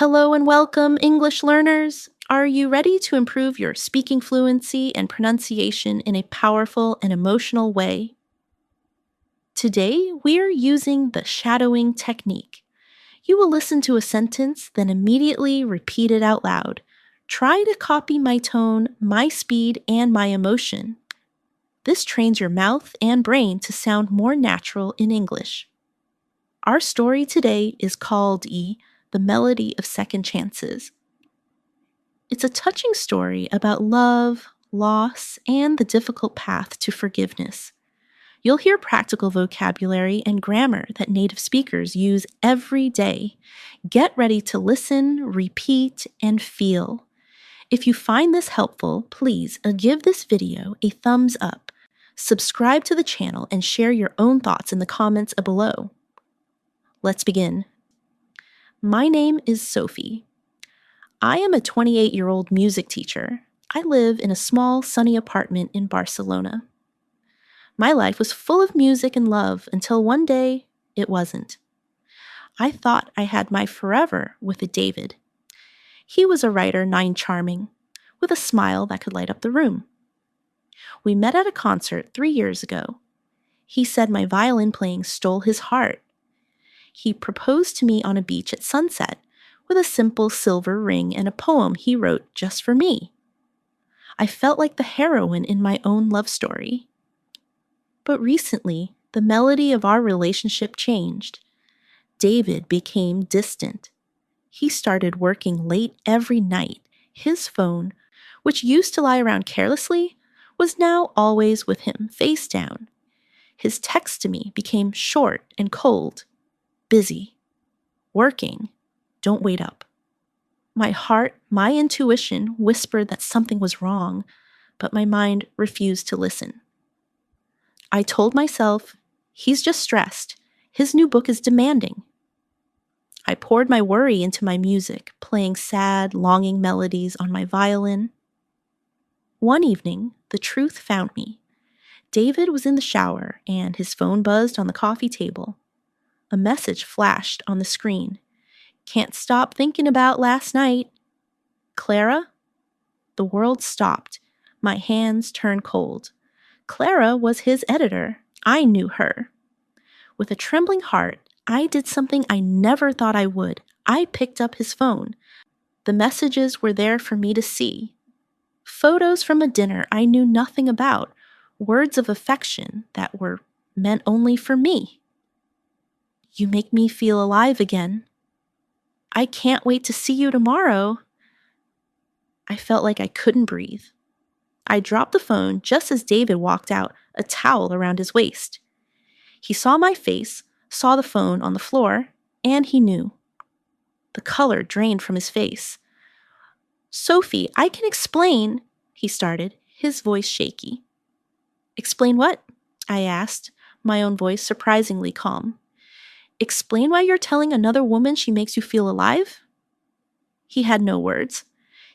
Hello and welcome, English learners! Are you ready to improve your speaking fluency and pronunciation in a powerful and emotional way? Today, we're using the shadowing technique. You will listen to a sentence, then immediately repeat it out loud. Try to copy my tone, my speed, and my emotion. This trains your mouth and brain to sound more natural in English. Our story today is called The Melody of Second Chances. It's a touching story about love, loss, and the difficult path to forgiveness. You'll hear practical vocabulary and grammar that native speakers use every day. Get ready to listen, repeat, and feel. If you find this helpful, please give this video a thumbs up. Subscribe to the channel and share your own thoughts in the comments below. Let's begin. My name is Sophie. I am a 28-year-old music teacher. I live in a small, sunny apartment in Barcelona. My life was full of music and love until one day it wasn't. I thought I had my forever with a David. He was a writer nine charming, with a smile that could light up the room. We met at a concert 3 years ago. He said my violin playing stole his heart. He proposed to me on a beach at sunset, with a simple silver ring and a poem he wrote just for me. I felt like the heroine in my own love story. But recently, the melody of our relationship changed. David became distant. He started working late every night. His phone, which used to lie around carelessly, was now always with him, face down. His text to me became short and cold. Busy. Working. Don't wait up. My heart, my intuition whispered that something was wrong, but my mind refused to listen. I told myself, he's just stressed. His new book is demanding. I poured my worry into my music, playing sad, longing melodies on my violin. One evening, the truth found me. David was in the shower, and his phone buzzed on the coffee table. A message flashed on the screen. Can't stop thinking about last night. Clara? The world stopped. My hands turned cold. Clara was his editor. I knew her. With a trembling heart, I did something I never thought I would. I picked up his phone. The messages were there for me to see. Photos from a dinner I knew nothing about. Words of affection that were meant only for me. You make me feel alive again. I can't wait to see you tomorrow. I felt like I couldn't breathe. I dropped the phone just as David walked out, a towel around his waist. He saw my face, saw the phone on the floor, and he knew. The color drained from his face. Sophie, I can explain, he started, his voice shaky. Explain what? I asked, my own voice surprisingly calm. Explain why you're telling another woman she makes you feel alive? He had no words.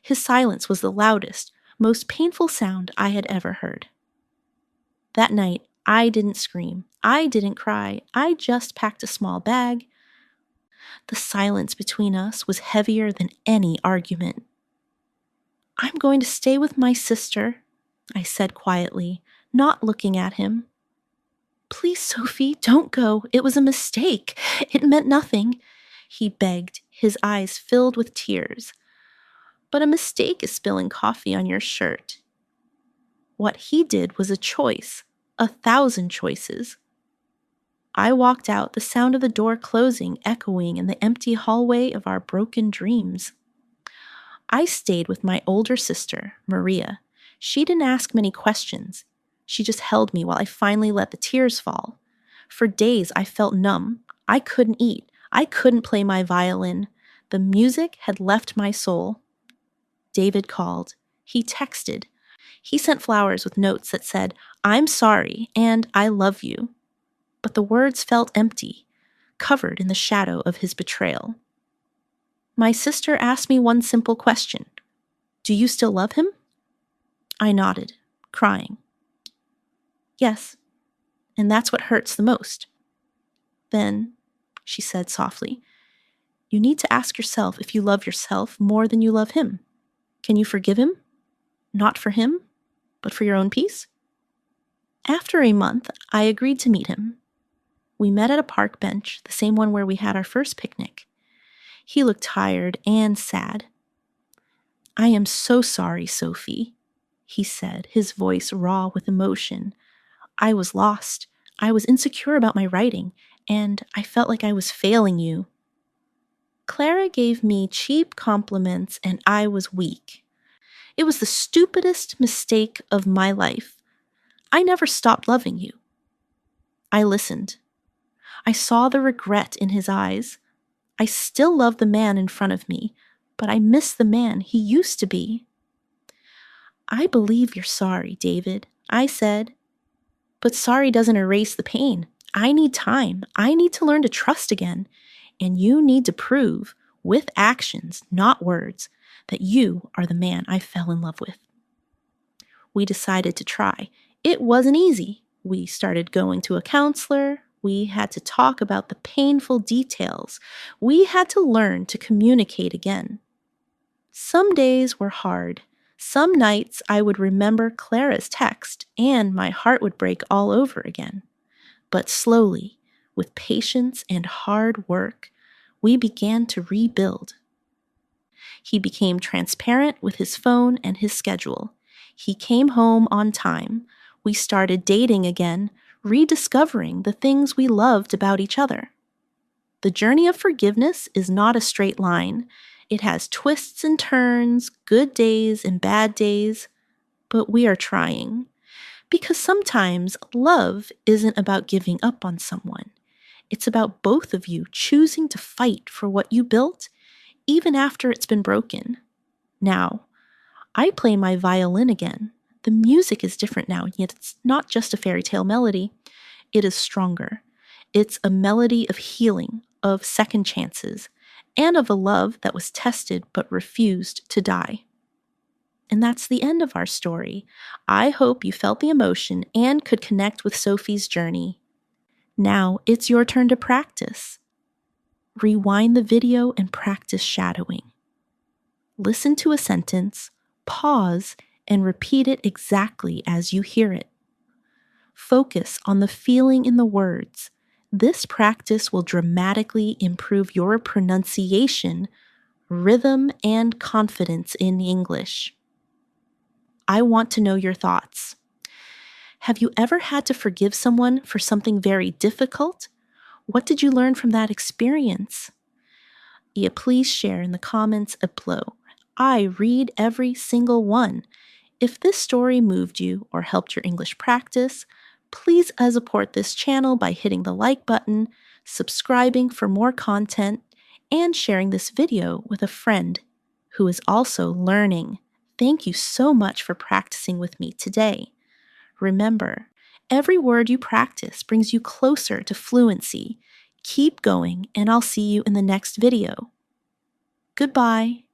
His silence was the loudest, most painful sound I had ever heard. That night, I didn't scream. I didn't cry. I just packed a small bag. The silence between us was heavier than any argument. I'm going to stay with my sister, I said quietly, not looking at him. Please, Sophie, don't go. It was a mistake. It meant nothing, he begged, his eyes filled with tears. But a mistake is spilling coffee on your shirt. What he did was a choice, 1,000 choices. I walked out, the sound of the door closing echoing in the empty hallway of our broken dreams. I stayed with my older sister, Maria. She didn't ask many questions. She just held me while I finally let the tears fall. For days, I felt numb. I couldn't eat. I couldn't play my violin. The music had left my soul. David called. He texted. He sent flowers with notes that said, I'm sorry and I love you. But the words felt empty, covered in the shadow of his betrayal. My sister asked me one simple question. Do you still love him? I nodded, crying. Yes, and that's what hurts the most. Then, she said softly, You need to ask yourself if you love yourself more than you love him. Can you forgive him? Not for him, but for your own peace? After a month, I agreed to meet him. We met at a park bench, the same one where we had our first picnic. He looked tired and sad. "I am so sorry, Sophie," he said, his voice raw with emotion. "I was lost. I was insecure about my writing, and I felt like I was failing you." Clara gave me cheap compliments, and I was weak. It was the stupidest mistake of my life. I never stopped loving you. I listened. I saw the regret in his eyes. I still love the man in front of me, but I miss the man he used to be. "I believe you're sorry, David," I said. "But sorry doesn't erase the pain. I need time. I need to learn to trust again. And you need to prove, with actions, not words, that you are the man I fell in love with." We decided to try. It wasn't easy. We started going to a counselor. We had to talk about the painful details. We had to learn to communicate again. Some days were hard. Some nights I would remember Clara's text and my heart would break all over again. But slowly, with patience and hard work, we began to rebuild. He became transparent with his phone and his schedule. He came home on time. We started dating again, rediscovering the things we loved about each other. The journey of forgiveness is not a straight line. It has twists and turns, good days and bad days, but we are trying. Because sometimes love isn't about giving up on someone. It's about both of you choosing to fight for what you built, even after it's been broken. Now, I play my violin again. The music is different now, yet it's not just a fairy tale melody. It is stronger. It's a melody of healing, of second chances, and of a love that was tested but refused to die. And that's the end of our story. I hope you felt the emotion and could connect with Sophie's journey. Now it's your turn to practice. Rewind the video and practice shadowing. Listen to a sentence, pause, and repeat it exactly as you hear it. Focus on the feeling in the words. This practice will dramatically improve your pronunciation, rhythm, and confidence in English. I want to know your thoughts. Have you ever had to forgive someone for something very difficult? What did you learn from that experience? Please share in the comments below. I read every single one. If this story moved you or helped your English practice, please support this channel by hitting the like button, subscribing for more content, and sharing this video with a friend who is also learning. Thank you so much for practicing with me today. Remember, every word you practice brings you closer to fluency. Keep going, and I'll see you in the next video. Goodbye.